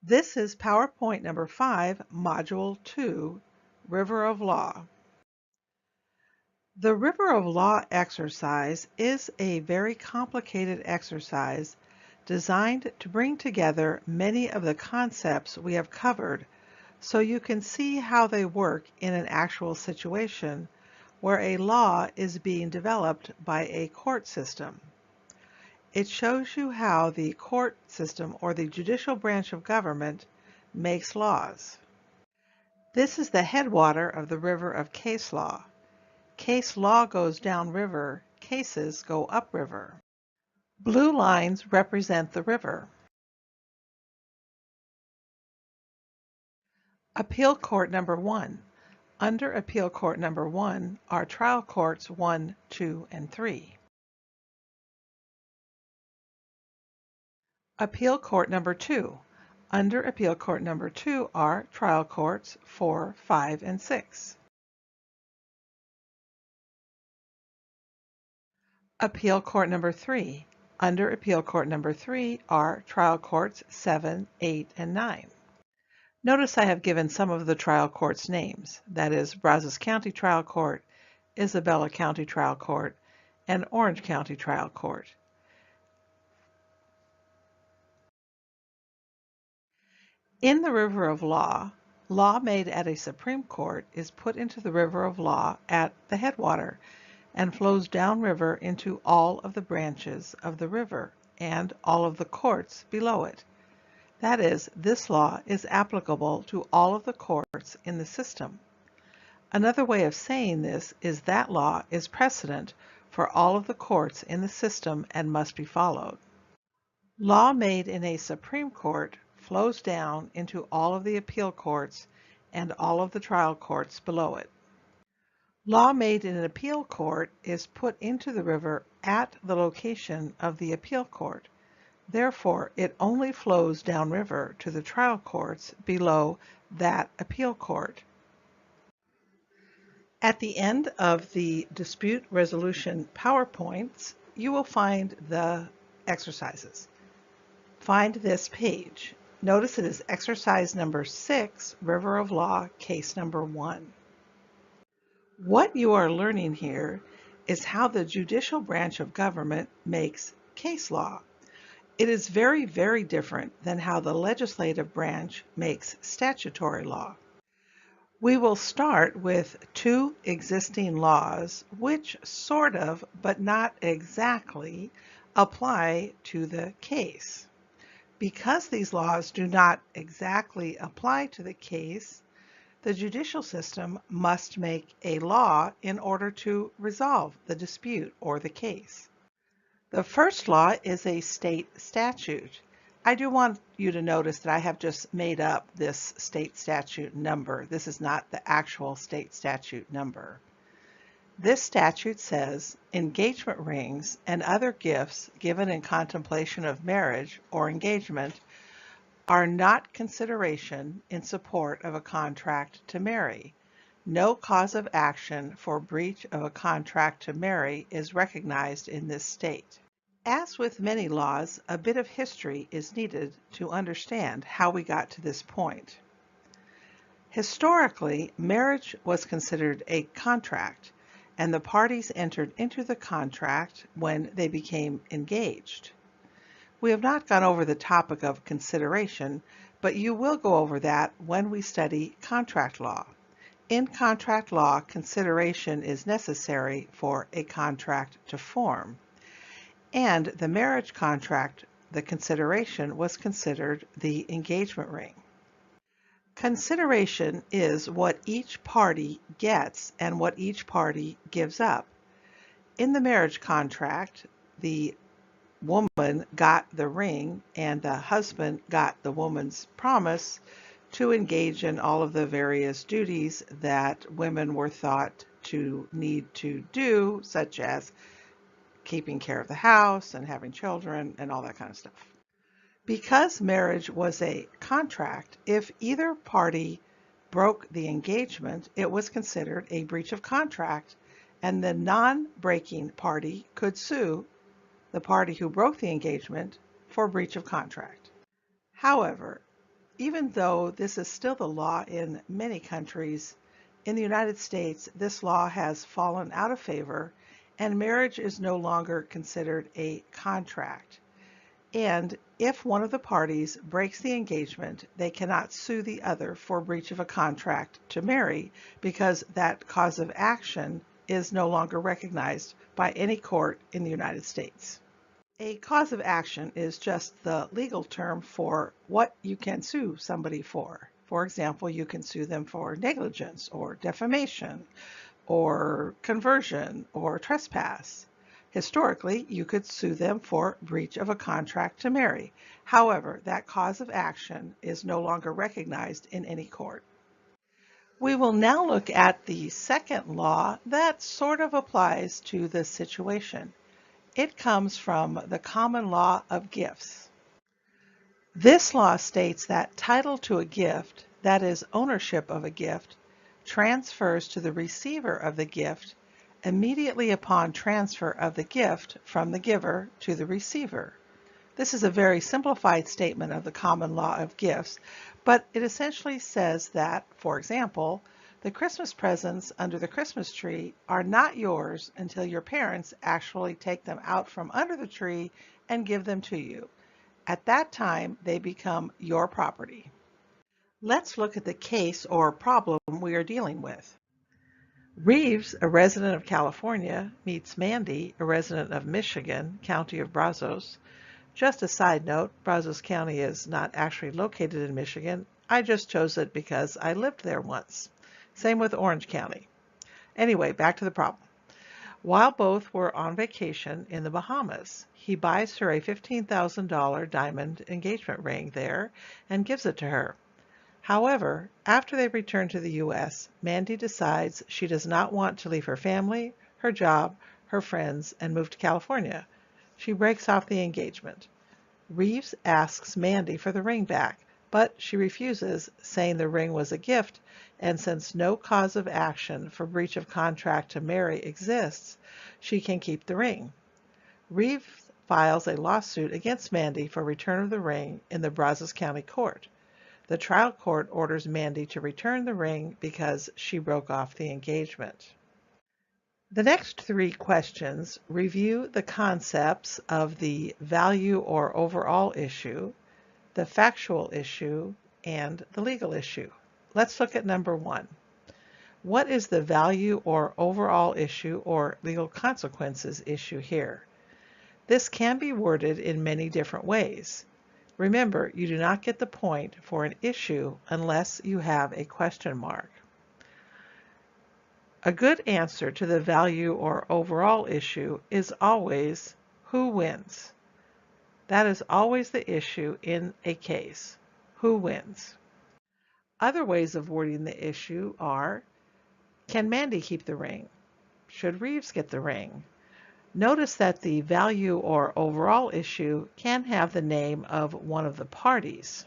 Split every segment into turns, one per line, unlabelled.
This is PowerPoint number 5, Module 2, River of Law. The River of Law exercise is a very complicated exercise designed to bring together many of the concepts we have covered so you can see how they work in an actual situation where a law is being developed by a court system. It shows you how the court system or the judicial branch of government makes laws. This is the headwater of the river of case law. Case law goes downriver, cases go upriver. Blue lines represent the river. Appeal Court Number 1. Under Appeal Court Number 1 are trial courts 1, 2, and 3. Appeal Court Number 2. Under Appeal Court Number 2 are trial courts 4, 5, and 6. Appeal Court Number 3. Under Appeal Court Number 3 are trial courts 7, 8, and 9. Notice I have given some of the trial courts names, that is Brazos County Trial Court, Isabella County Trial Court, and Orange County Trial Court. In the river of law, law made at a Supreme Court is put into the river of law at the headwater and flows downriver into all of the branches of the river and all of the courts below it. That is, this law is applicable to all of the courts in the system. Another way of saying this is that law is precedent for all of the courts in the system and must be followed. Law made in a Supreme Court flows down into all of the appeal courts and all of the trial courts below it. Law made in an appeal court is put into the river at the location of the appeal court. Therefore, it only flows downriver to the trial courts below that appeal court. At the end of the dispute resolution PowerPoints, you will find the exercises. Find this page. Notice it is exercise number 6, River of Law, case number 1. What you are learning here is how the judicial branch of government makes case law. It is very, very different than how the legislative branch makes statutory law. We will start with 2 existing laws which sort of, but not exactly, apply to the case. Because these laws do not exactly apply to the case, the judicial system must make a law in order to resolve the dispute or the case. The first law is a state statute. I do want you to notice that I have just made up this state statute number. This is not the actual state statute number. This statute says engagement rings and other gifts given in contemplation of marriage or engagement are not consideration in support of a contract to marry. No cause of action for breach of a contract to marry is recognized in this state. As with many laws, a bit of history is needed to understand how we got to this point. Historically, marriage was considered a contract, and the parties entered into the contract when they became engaged. We have not gone over the topic of consideration, but you will go over that when we study contract law. In contract law, consideration is necessary for a contract to form. And the marriage contract, the consideration was considered the engagement ring. Consideration is what each party gets and what each party gives up. In the marriage contract, the woman got the ring and the husband got the woman's promise to engage in all of the various duties that women were thought to need to do, such as keeping care of the house and having children and all that kind of stuff. Because marriage was a contract, if either party broke the engagement, it was considered a breach of contract, and the non-breaking party could sue the party who broke the engagement for breach of contract. However, Even though this is still the law in many countries, in the United States, this law has fallen out of favor and marriage is no longer considered a contract. And if one of the parties breaks the engagement, they cannot sue the other for breach of a contract to marry because that cause of action is no longer recognized by any court in the United States. A cause of action is just the legal term for what you can sue somebody for. For example, you can sue them for negligence or defamation or conversion or trespass. Historically, you could sue them for breach of a contract to marry. However, that cause of action is no longer recognized in any court. We will now look at the second law that sort of applies to this situation. It comes from the common law of gifts. This law states that title to a gift, that is, ownership of a gift, transfers to the receiver of the gift immediately upon transfer of the gift from the giver to the receiver. This is a very simplified statement of the common law of gifts, but it essentially says that, for example, the Christmas presents under the Christmas tree are not yours until your parents actually take them out from under the tree and give them to you. At that time, they become your property. Let's look at the case or problem we are dealing with. Reeves, a resident of California, meets Mandy, a resident of Michigan, county of Brazos. Just a side note, Brazos County is not actually located in Michigan. I just chose it because I lived there once. Same with Orange County. Anyway, back to the problem. While both were on vacation in the Bahamas, he buys her a $15,000 diamond engagement ring there and gives it to her. However, after they return to the U.S., Mandy decides she does not want to leave her family, her job, her friends, and move to California. She breaks off the engagement. Reeves asks Mandy for the ring back, but she refuses, saying the ring was a gift, and since no cause of action for breach of contract to marry exists, she can keep the ring. Reeves files a lawsuit against Mandy for return of the ring in the Brazos County Court. The trial court orders Mandy to return the ring because she broke off the engagement. The next three questions review the concepts of the value or overall issue, the factual issue, and the legal issue. Let's look at number 1. What is the value or overall issue or legal consequences issue here? This can be worded in many different ways. Remember, you do not get the point for an issue unless you have a question mark. A good answer to the value or overall issue is always who wins. That is always the issue in a case. Who wins? Other ways of wording the issue are, can Mandy keep the ring? Should Reeves get the ring? Notice that the value or overall issue can have the name of one of the parties.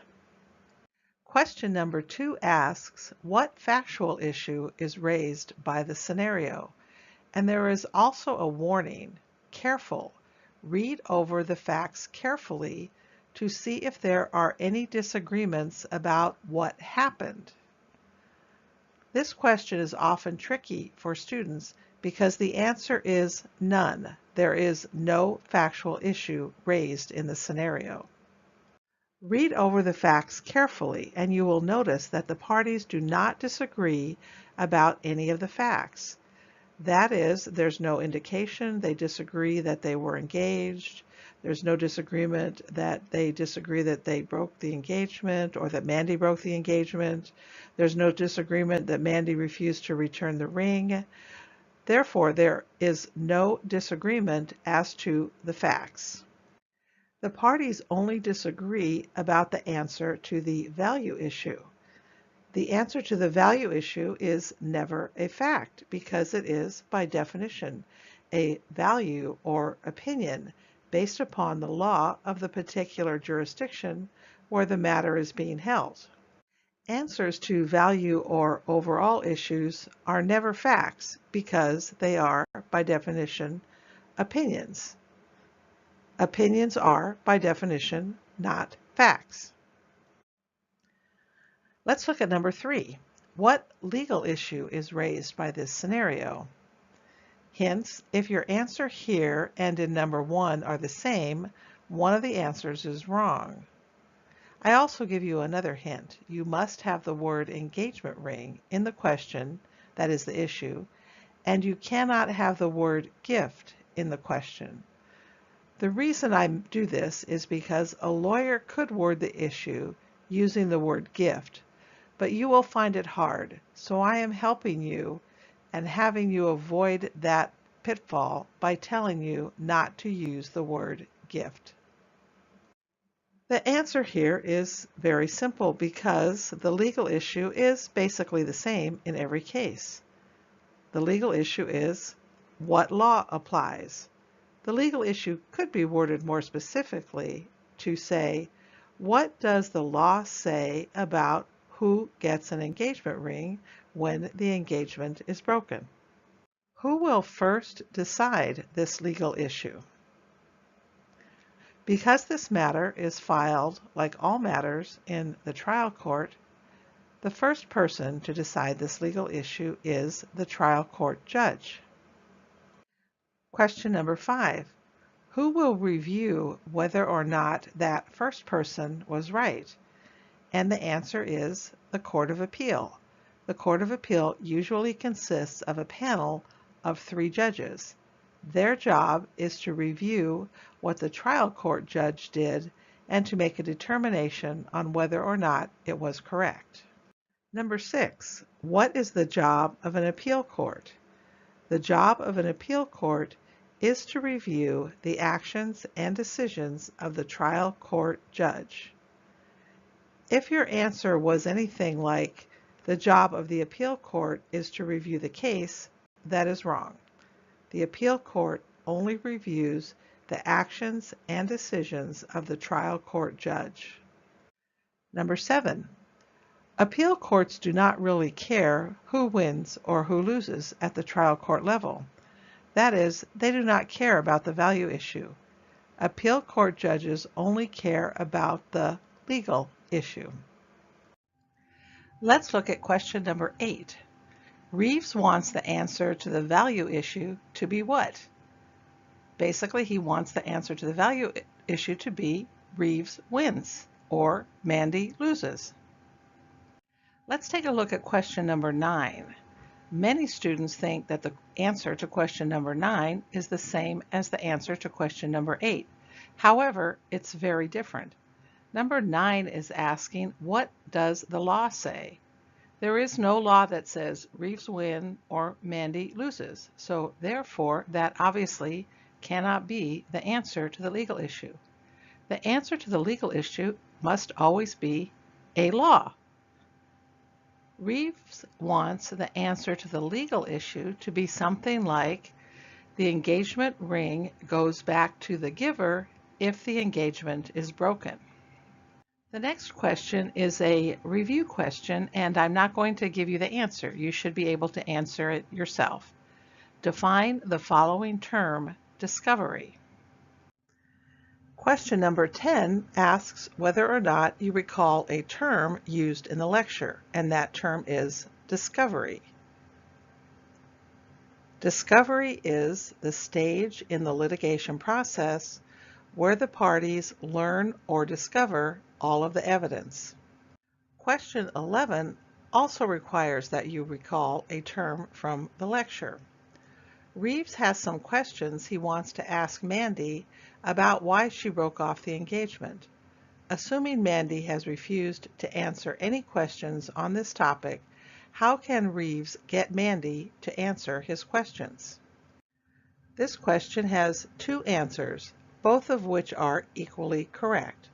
Question number 2 asks, what factual issue is raised by the scenario? And there is also a warning, careful. Read over the facts carefully to see if there are any disagreements about what happened. This question is often tricky for students because the answer is none. There is no factual issue raised in the scenario. Read over the facts carefully and you will notice that the parties do not disagree about any of the facts. That is, there's no indication they disagree that they were engaged. There's no disagreement that they disagree that they broke the engagement or that Mandy broke the engagement. There's no disagreement that Mandy refused to return the ring. Therefore, there is no disagreement as to the facts. The parties only disagree about the answer to the value issue. The answer to the value issue is never a fact because it is, by definition, a value or opinion based upon the law of the particular jurisdiction where the matter is being held. Answers to value or overall issues are never facts because they are, by definition, opinions. Opinions are, by definition, not facts. Let's look at number 3. What legal issue is raised by this scenario? Hints: if your answer here and in number 1 are the same, one of the answers is wrong. I also give you another hint. You must have the word engagement ring in the question, that is the issue, and you cannot have the word gift in the question. The reason I do this is because a lawyer could word the issue using the word gift, but you will find it hard, so I am helping you and having you avoid that pitfall by telling you not to use the word gift. The answer here is very simple because the legal issue is basically the same in every case. The legal issue is what law applies. The legal issue could be worded more specifically to say, what does the law say about who gets an engagement ring when the engagement is broken? Who will first decide this legal issue? Because this matter is filed, like all matters, in the trial court, the first person to decide this legal issue is the trial court judge. Question number 5. Who will review whether or not that first person was right? And the answer is the Court of Appeal. The Court of Appeal usually consists of a panel of 3 judges. Their job is to review what the trial court judge did and to make a determination on whether or not it was correct. Number 6. What is the job of an appeal court? The job of an appeal court is to review the actions and decisions of the trial court judge. If your answer was anything like, the job of the appeal court is to review the case, that is wrong. The appeal court only reviews the actions and decisions of the trial court judge. Number 7. Appeal courts do not really care who wins or who loses at the trial court level. That is, they do not care about the value issue. Appeal court judges only care about the legal issue. Let's look at question number 8. Reeves wants the answer to the value issue to be what? Basically, he wants the answer to the value issue to be Reeves wins or Mandy loses. Let's take a look at question number 9. Many students think that the answer to question number 9 is the same as the answer to question number 8. However, it's very different. Number 9 is asking, what does the law say? There is no law that says Reeves wins or Mandy loses, so therefore that obviously cannot be the answer to the legal issue. The answer to the legal issue must always be a law. Reeves wants the answer to the legal issue to be something like, the engagement ring goes back to the giver if the engagement is broken. The next question is a review question, and I'm not going to give you the answer. You should be able to answer it yourself. Define the following term, discovery. Question number 10 asks whether or not you recall a term used in the lecture, and that term is discovery. Discovery is the stage in the litigation process where the parties learn or discover all of the evidence. Question 11 also requires that you recall a term from the lecture. Reeves has some questions he wants to ask Mandy about why she broke off the engagement. Assuming Mandy has refused to answer any questions on this topic, how can Reeves get Mandy to answer his questions? This question has 2 answers, both of which are equally correct.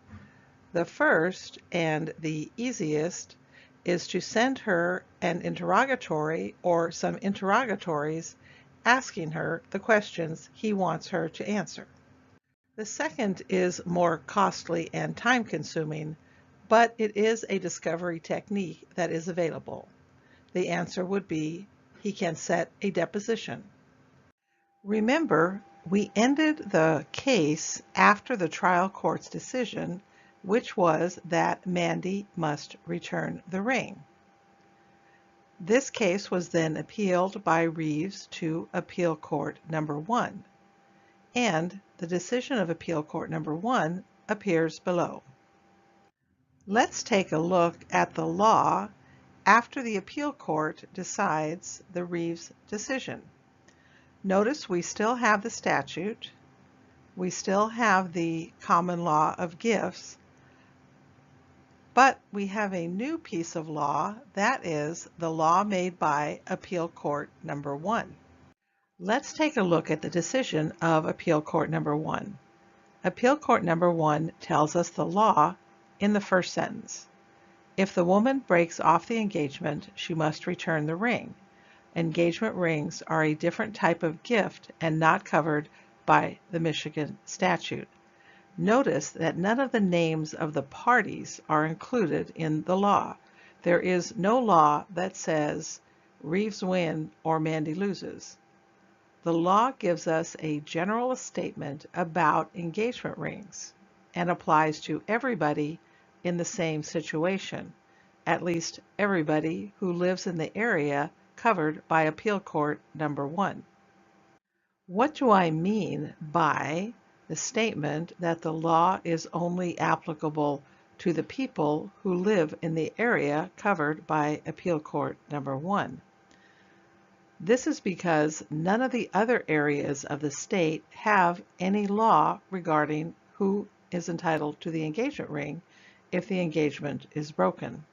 The first, and the easiest, is to send her an interrogatory or some interrogatories asking her the questions he wants her to answer. The second is more costly and time-consuming, but it is a discovery technique that is available. The answer would be, he can set a deposition. Remember, we ended the case after the trial court's decision which was that Mandy must return the ring. This case was then appealed by Reeves to Appeal Court Number 1, and the decision of Appeal Court Number 1 appears below. Let's take a look at the law after the appeal court decides the Reeves decision. Notice we still have the statute, we still have the common law of gifts, but we have a new piece of law, that is the law made by Appeal Court Number 1. Let's take a look at the decision of Appeal Court Number 1. Appeal Court Number 1 tells us the law in the first sentence. If the woman breaks off the engagement, she must return the ring. Engagement rings are a different type of gift and not covered by the Michigan statute. Notice that none of the names of the parties are included in the law. There is no law that says Reeves win or Mandy loses. The law gives us a general statement about engagement rings and applies to everybody in the same situation, at least everybody who lives in the area covered by Appeal Court Number 1. What do I mean by the statement that the law is only applicable to the people who live in the area covered by Appeal Court Number 1? This is because none of the other areas of the state have any law regarding who is entitled to the engagement ring if the engagement is broken.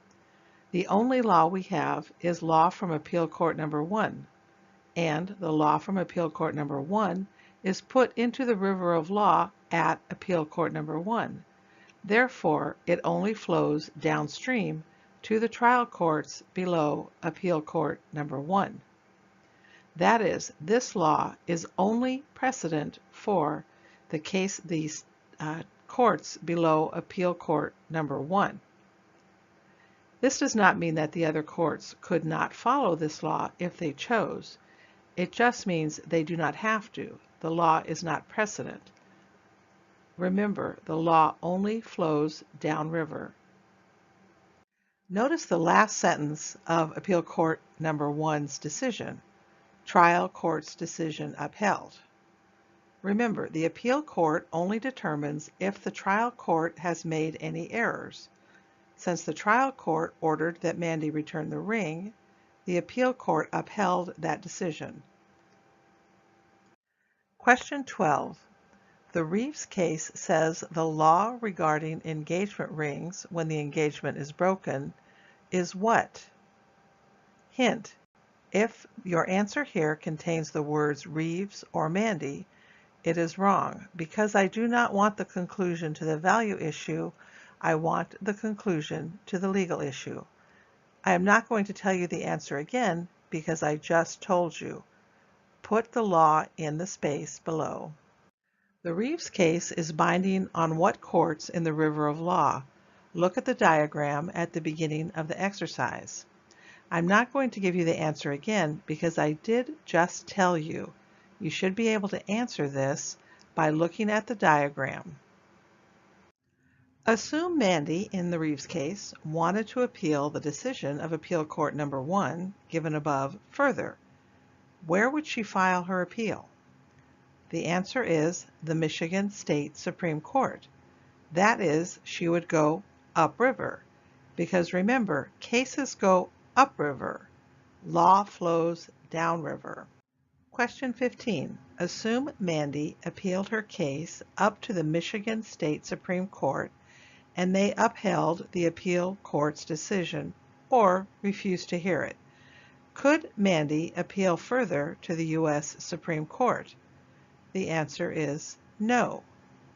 The only law we have is law from Appeal Court Number 1, and the law from Appeal Court Number 1 is put into the river of law at Appeal Court Number 1. Therefore, it only flows downstream to the trial courts below Appeal Court Number 1. That is, this law is only precedent for the courts below Appeal Court Number 1. This does not mean that the other courts could not follow this law if they chose. It just means they do not have to. The law is not precedent. Remember, the law only flows downriver. Notice the last sentence of Appeal Court Number 1's decision. Trial court's decision upheld. Remember, the appeal court only determines if the trial court has made any errors. Since the trial court ordered that Mandy return the ring, the appeal court upheld that decision. Question 12. The Reeves case says the law regarding engagement rings when the engagement is broken is what? Hint. If your answer here contains the words Reeves or Mandy, it is wrong. Because I do not want the conclusion to the value issue, I want the conclusion to the legal issue. I am not going to tell you the answer again because I just told you. Put the law in the space below. The Reeves case is binding on what courts in the river of law? Look at the diagram at the beginning of the exercise. I'm not going to give you the answer again because I did just tell you. You should be able to answer this by looking at the diagram. Assume Mandy, in the Reeves case, wanted to appeal the decision of Appeal Court Number 1, given above, further. Where would she file her appeal? The answer is the Michigan State Supreme Court. That is, she would go upriver, because remember, cases go upriver. Law flows downriver. Question 15. Assume Mandy appealed her case up to the Michigan State Supreme Court and they upheld the appeal court's decision or refused to hear it. Could Mandy appeal further to the U.S. Supreme Court? The answer is no.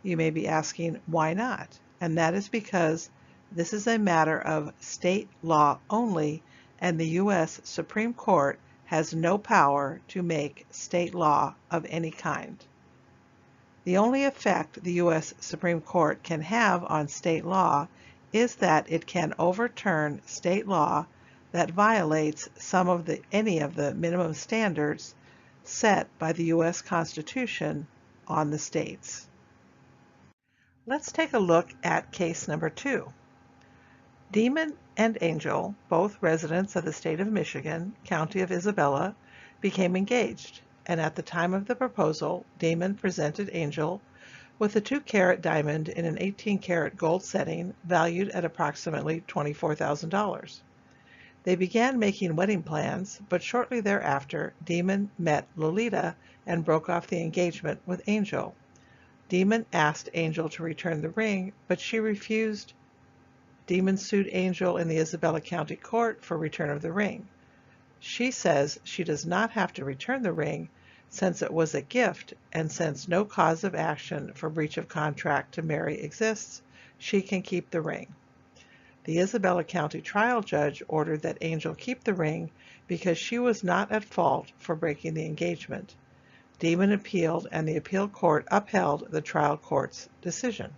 You may be asking why not? And that is because this is a matter of state law only, and the U.S. Supreme Court has no power to make state law of any kind. The only effect the U.S. Supreme Court can have on state law is that it can overturn state law that violates any of the minimum standards set by the U.S. Constitution on the states. Let's take a look at case number 2. Demon and Angel, both residents of the state of Michigan, county of Isabella, became engaged, and at the time of the proposal, Demon presented Angel with a 2-carat diamond in an 18-carat gold setting valued at approximately $24,000. They began making wedding plans, but shortly thereafter, Demon met Lolita and broke off the engagement with Angel. Demon asked Angel to return the ring, but she refused. Demon sued Angel in the Isabella County Court for return of the ring. She says she does not have to return the ring since it was a gift, and since no cause of action for breach of contract to marry exists, she can keep the ring. The Isabella County trial judge ordered that Angel keep the ring because she was not at fault for breaking the engagement. Demon appealed, and the appeal court upheld the trial court's decision.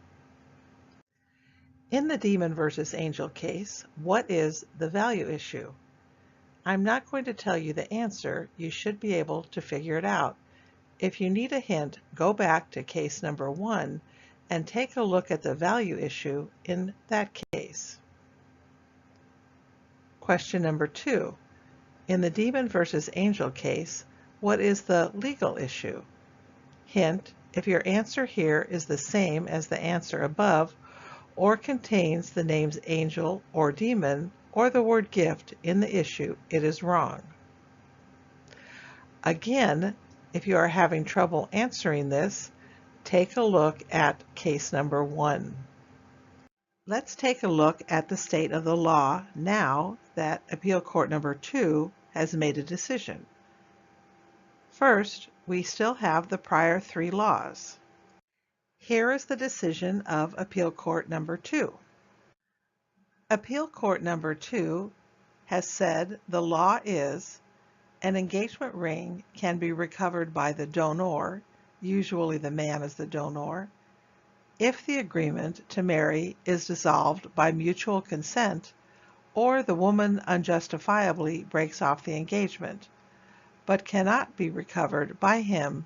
In the Demon versus Angel case, what is the value issue? I'm not going to tell you the answer. You should be able to figure it out. If you need a hint, go back to case number 1 and take a look at the value issue in that case. Question number 2. In the Demon versus Angel case, what is the legal issue? Hint, if your answer here is the same as the answer above, or contains the names angel or demon, or the word gift in the issue, it is wrong. Again, if you are having trouble answering this, take a look at case number 1. Let's take a look at the state of the law now that Appeal Court number 2 has made a decision. First, we still have the prior 3 laws. Here is the decision of Appeal Court number 2. Appeal Court number 2 has said the law is an engagement ring can be recovered by the donor, usually the man is the donor, if the agreement to marry is dissolved by mutual consent or the woman unjustifiably breaks off the engagement, but cannot be recovered by him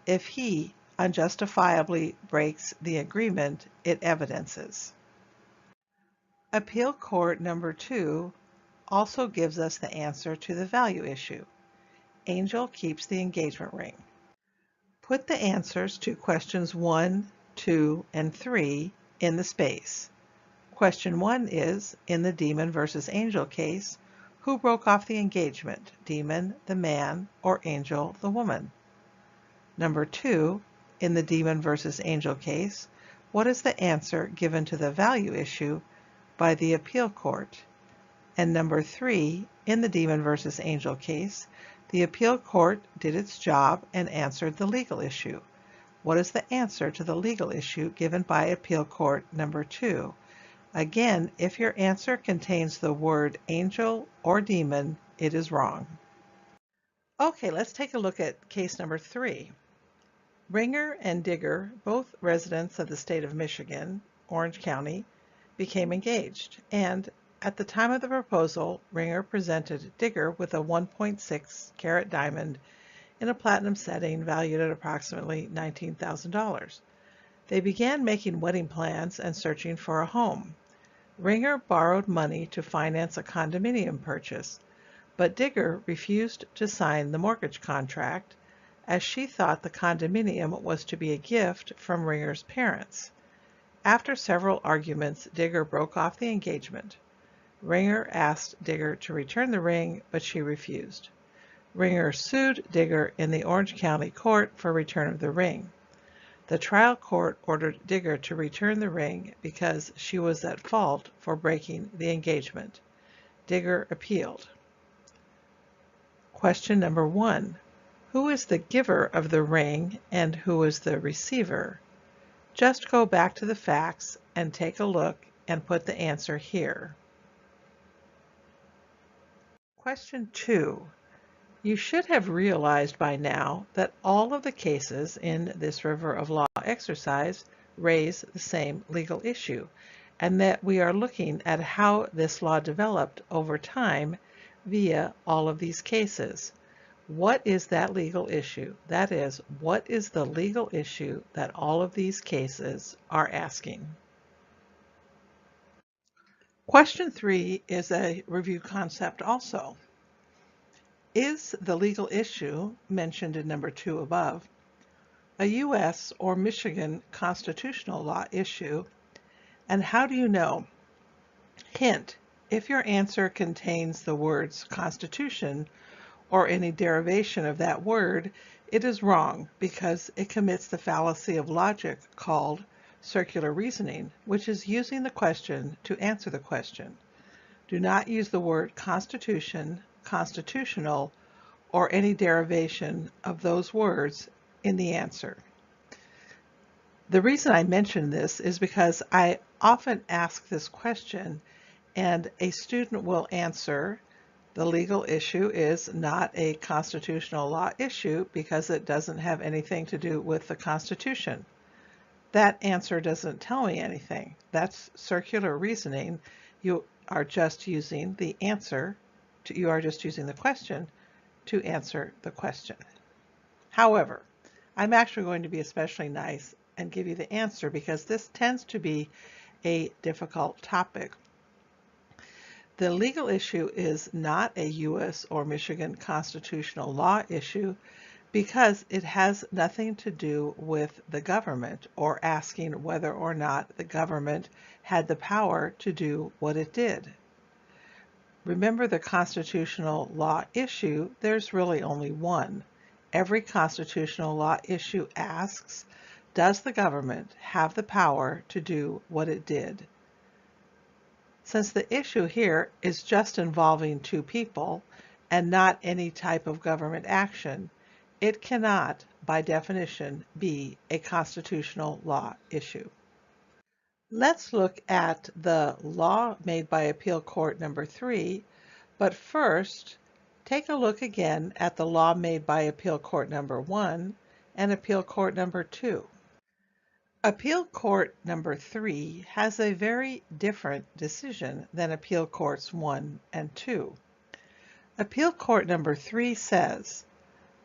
if he unjustifiably breaks the agreement it evidences. Appeal Court number 2 also gives us the answer to the value issue. Angel keeps the engagement ring. Put the answers to questions 1, 2, and 3 in the space. Question 1 is, in the Demon versus Angel case, who broke off the engagement, Demon, the man, or Angel, the woman? Number 2, in the Demon versus Angel case, what is the answer given to the value issue by the appeal court? And number 3, in the Demon versus Angel case, the appeal court did its job and answered the legal issue. What is the answer to the legal issue given by Appeal Court number 2? Again, if your answer contains the word angel or demon, it is wrong. Okay, let's take a look at case number 3. Ringer and Digger, both residents of the state of Michigan, Orange County, became engaged, and at the time of the proposal, Ringer presented Digger with a 1.6 carat diamond in a platinum setting valued at approximately $19,000. They began making wedding plans and searching for a home. Ringer borrowed money to finance a condominium purchase, but Digger refused to sign the mortgage contract as she thought the condominium was to be a gift from Ringer's parents. After several arguments, Digger broke off the engagement. Ringer asked Digger to return the ring, but she refused. Ringer sued Digger in the Orange County Court for return of the ring. The trial court ordered Digger to return the ring because she was at fault for breaking the engagement. Digger appealed. Question number 1. Who is the giver of the ring and who is the receiver? Just go back to the facts and take a look and put the answer here. Question 2. You should have realized by now that all of the cases in this River of Law exercise raise the same legal issue, and that we are looking at how this law developed over time via all of these cases. What is that legal issue? That is, what is the legal issue that all of these cases are asking? Question 3 is a review concept also. Is the legal issue mentioned in number 2 above a U.S. or Michigan constitutional law issue? And how do you know? Hint, if your answer contains the words Constitution or any derivation of that word, it is wrong because it commits the fallacy of logic called circular reasoning, which is using the question to answer the question. Do not use the word Constitution, constitutional, or any derivation of those words in the answer. The reason I mention this is because I often ask this question and a student will answer the legal issue is not a constitutional law issue because it doesn't have anything to do with the Constitution. That answer doesn't tell me anything. That's circular reasoning. You are just using the question to answer the question. However, I'm actually going to be especially nice and give you the answer because this tends to be a difficult topic. The legal issue is not a U.S. or Michigan constitutional law issue because it has nothing to do with the government or asking whether or not the government had the power to do what it did. Remember the constitutional law issue, there's really only one. Every constitutional law issue asks, does the government have the power to do what it did? Since the issue here is just involving two people and not any type of government action, it cannot, by definition, be a constitutional law issue. Let's look at the law made by Appeal Court number 3, but first, take a look again at the law made by Appeal Court number 1 and Appeal Court number 2. Appeal Court number 3 has a very different decision than Appeal Courts 1 and 2. Appeal Court number 3 says,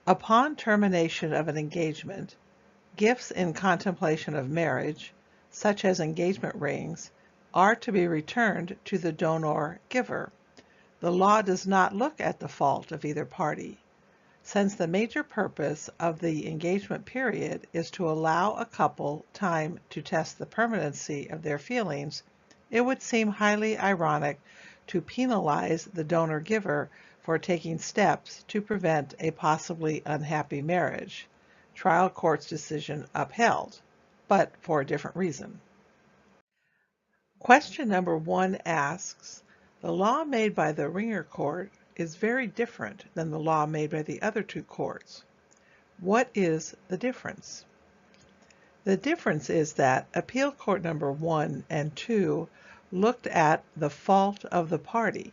upon termination of an engagement, gifts in contemplation of marriage, such as engagement rings, are to be returned to the donor giver. The law does not look at the fault of either party. Since the major purpose of the engagement period is to allow a couple time to test the permanency of their feelings, it would seem highly ironic to penalize the donor-giver for taking steps to prevent a possibly unhappy marriage. Trial court's decision upheld, but for a different reason. Question number 1 asks, the law made by the Ringer Court is very different than the law made by the other two courts. What is the difference? The difference is that Appeal Court number 1 and 2 looked at the fault of the party.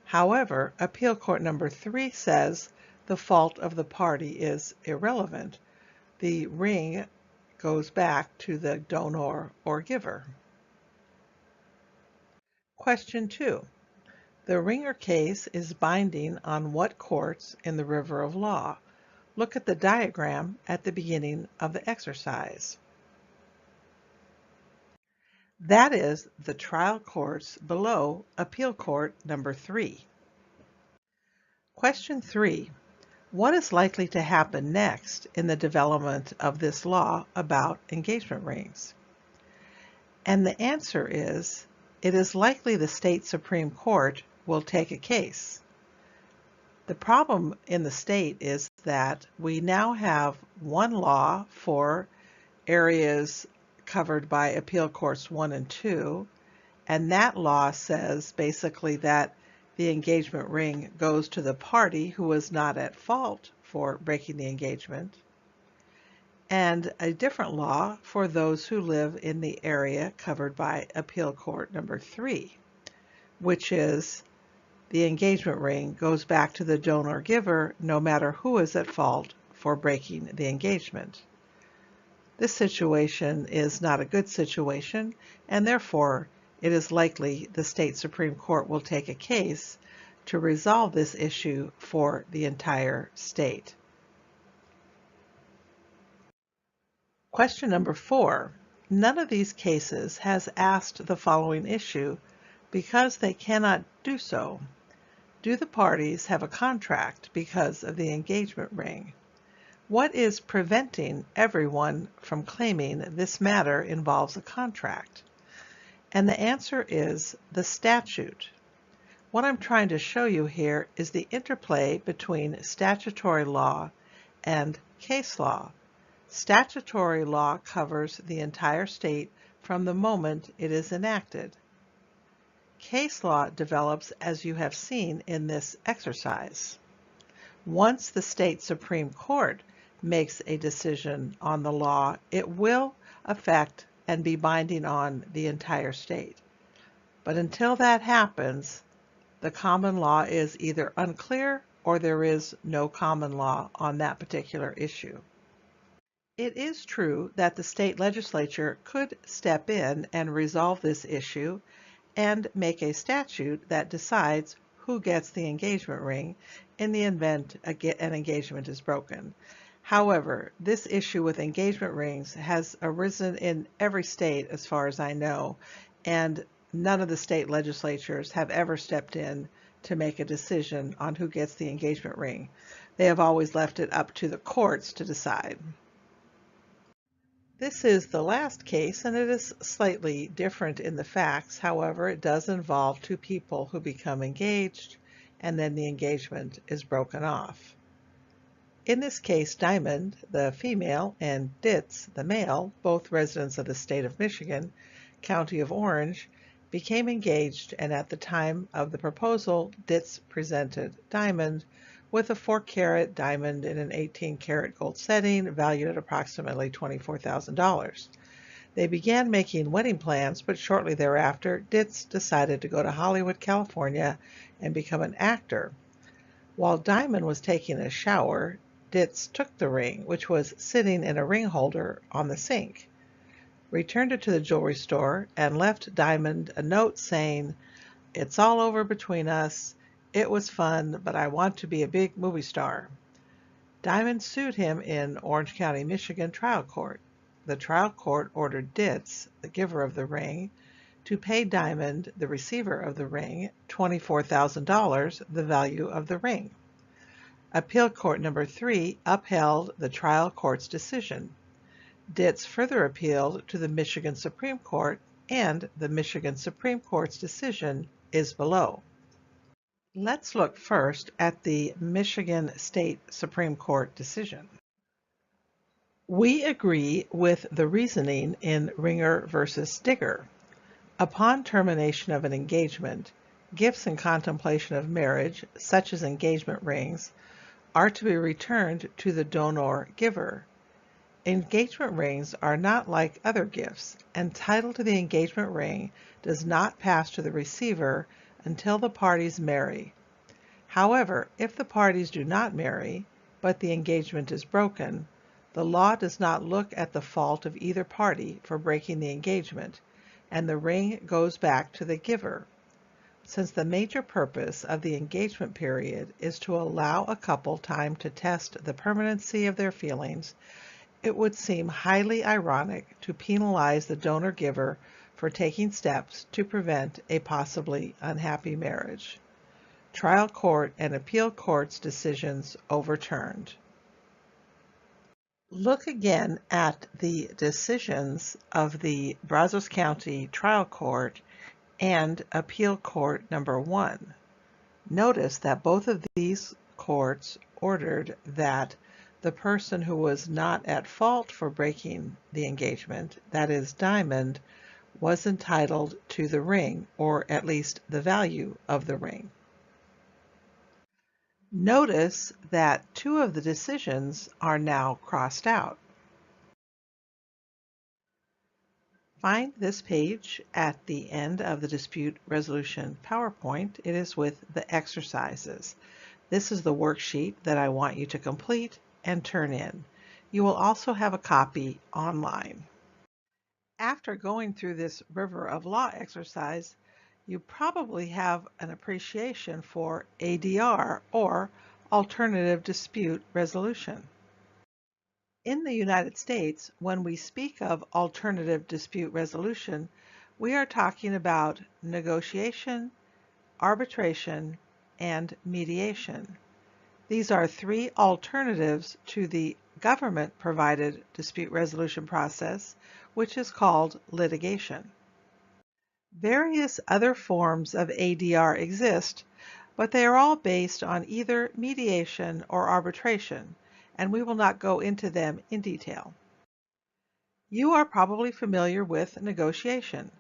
However, Appeal Court number 3 says the fault of the party is irrelevant. The ring goes back to the donor or giver. Question 2. The Ringer case is binding on what courts in the river of law? Look at the diagram at the beginning of the exercise. That is the trial courts below Appeal Court number 3. Question 3. What is likely to happen next in the development of this law about engagement rings? And the answer is, it is likely the state Supreme Court will take a case. The problem in the state is that we now have one law for areas covered by Appeal Courts 1 and 2, and that law says basically that the engagement ring goes to the party who is not at fault for breaking the engagement, and a different law for those who live in the area covered by Appeal Court number 3, which is the engagement ring goes back to the donor-giver no matter who is at fault for breaking the engagement. This situation is not a good situation, and therefore it is likely the state Supreme Court will take a case to resolve this issue for the entire state. Question number 4. None of these cases has asked the following issue because they cannot do so. Do the parties have a contract because of the engagement ring? What is preventing everyone from claiming this matter involves a contract? And the answer is the statute. What I'm trying to show you here is the interplay between statutory law and case law. Statutory law covers the entire state from the moment it is enacted. Case law develops as you have seen in this exercise. Once the state Supreme Court makes a decision on the law, it will affect and be binding on the entire state. But until that happens, the common law is either unclear or there is no common law on that particular issue. It is true that the state legislature could step in and resolve this issue and make a statute that decides who gets the engagement ring in the event an engagement is broken. However, this issue with engagement rings has arisen in every state as far as I know, and none of the state legislatures have ever stepped in to make a decision on who gets the engagement ring. They have always left it up to the courts to decide. This is the last case, and it is slightly different in the facts. However, it does involve two people who become engaged, and then the engagement is broken off. In this case, Diamond, the female, and Ditz, the male, both residents of the state of Michigan, county of Orange, became engaged, and at the time of the proposal, Ditz presented Diamond with a 4-carat diamond in an 18-karat gold setting valued at approximately $24,000. They began making wedding plans, but shortly thereafter, Ditz decided to go to Hollywood, California and become an actor. While Diamond was taking a shower, Ditz took the ring, which was sitting in a ring holder on the sink, returned it to the jewelry store, and left Diamond a note saying, "It's all over between us. It was fun, but I want to be a big movie star." Diamond sued him in Orange County, Michigan trial court. The trial court ordered Ditz, the giver of the ring, to pay Diamond, the receiver of the ring, $24,000, the value of the ring. Appeal Court Number 3 upheld the trial court's decision. Ditz further appealed to the Michigan Supreme Court, and the Michigan Supreme Court's decision is below. Let's look first at the Michigan State Supreme Court decision. We agree with the reasoning in Ringer versus Digger. Upon termination of an engagement, gifts in contemplation of marriage, such as engagement rings, are to be returned to the donor giver. Engagement rings are not like other gifts, and title to the engagement ring does not pass to the receiver until the parties marry. However, if the parties do not marry, but the engagement is broken, the law does not look at the fault of either party for breaking the engagement, and the ring goes back to the giver. Since the major purpose of the engagement period is to allow a couple time to test the permanency of their feelings, it would seem highly ironic to penalize the donor-giver for taking steps to prevent a possibly unhappy marriage. Trial court and appeal court's decisions overturned. Look again at the decisions of the Brazos County Trial Court and Appeal Court Number 1. Notice that both of these courts ordered that the person who was not at fault for breaking the engagement, that is Diamond, was entitled to the ring, or at least the value of the ring. Notice that 2 of the decisions are now crossed out. Find this page at the end of the dispute resolution PowerPoint. It is with the exercises. This is the worksheet that I want you to complete and turn in. You will also have a copy online. After going through this River of Law exercise, You probably have an appreciation for ADR, or Alternative Dispute Resolution. In the United States, when we speak of alternative dispute resolution, we are talking about negotiation, arbitration, and mediation. These are three alternatives to the government-provided dispute resolution process, which is called litigation. Various other forms of ADR exist, but they are all based on either mediation or arbitration, and we will not go into them in detail. You are probably familiar with negotiation.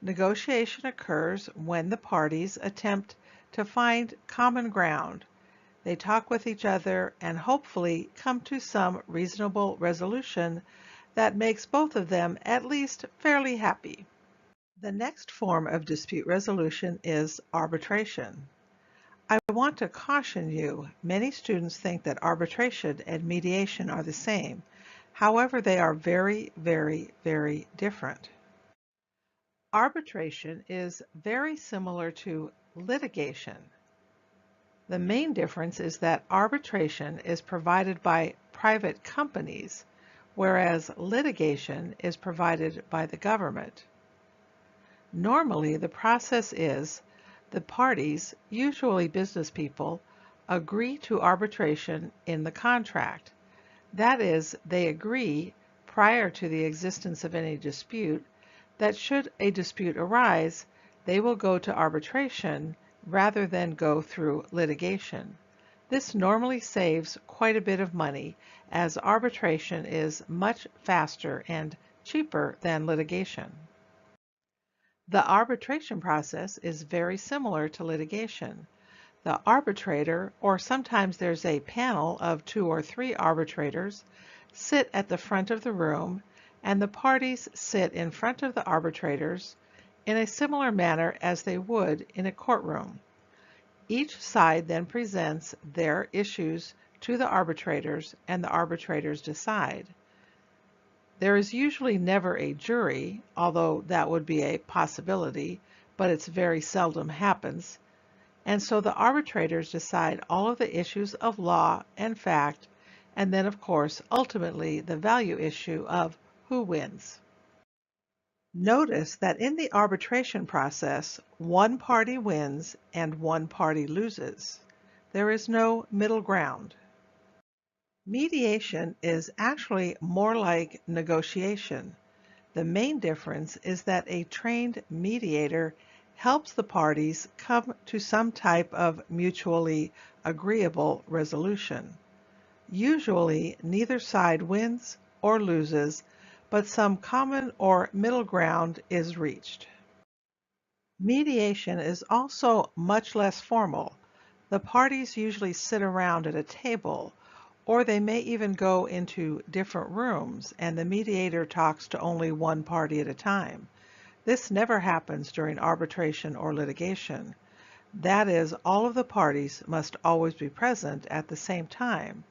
Negotiation occurs when the parties attempt to find common ground. They talk with each other and hopefully come to some reasonable resolution that makes both of them at least fairly happy. The next form of dispute resolution is arbitration. I want to caution you, many students think that arbitration and mediation are the same. However, they are very, very, very different. Arbitration is very similar to litigation. The main difference is that arbitration is provided by private companies, whereas litigation is provided by the government. Normally, the process is the parties, usually business people, agree to arbitration in the contract. That is, they agree, prior to the existence of any dispute, that should a dispute arise, they will go to arbitration rather than go through litigation. This normally saves quite a bit of money, as arbitration is much faster and cheaper than litigation. The arbitration process is very similar to litigation. The arbitrator, or sometimes there's a panel of 2 or 3 arbitrators, sit at the front of the room, and the parties sit in front of the arbitrators in a similar manner as they would in a courtroom. Each side then presents their issues to the arbitrators, and the arbitrators decide. There is usually never a jury, although that would be a possibility, but it's very seldom happens. And so the arbitrators decide all of the issues of law and fact, and then of course, ultimately, the value issue of who wins. Notice that in the arbitration process, one party wins and one party loses. There is no middle ground. Mediation is actually more like negotiation. The main difference is that a trained mediator helps the parties come to some type of mutually agreeable resolution. Usually, neither side wins or loses, but some common or middle ground is reached. Mediation is also much less formal. The parties usually sit around at a table, or they may even go into different rooms, and the mediator talks to only one party at a time. This never happens during arbitration or litigation. That is, all of the parties must always be present at the same time.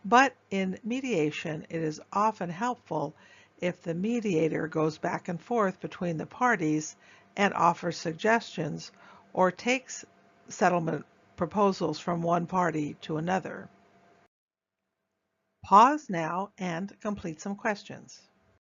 But in mediation, it is often helpful if the mediator goes back and forth between the parties and offers suggestions or takes settlement proposals from one party to another. Pause now and complete some questions.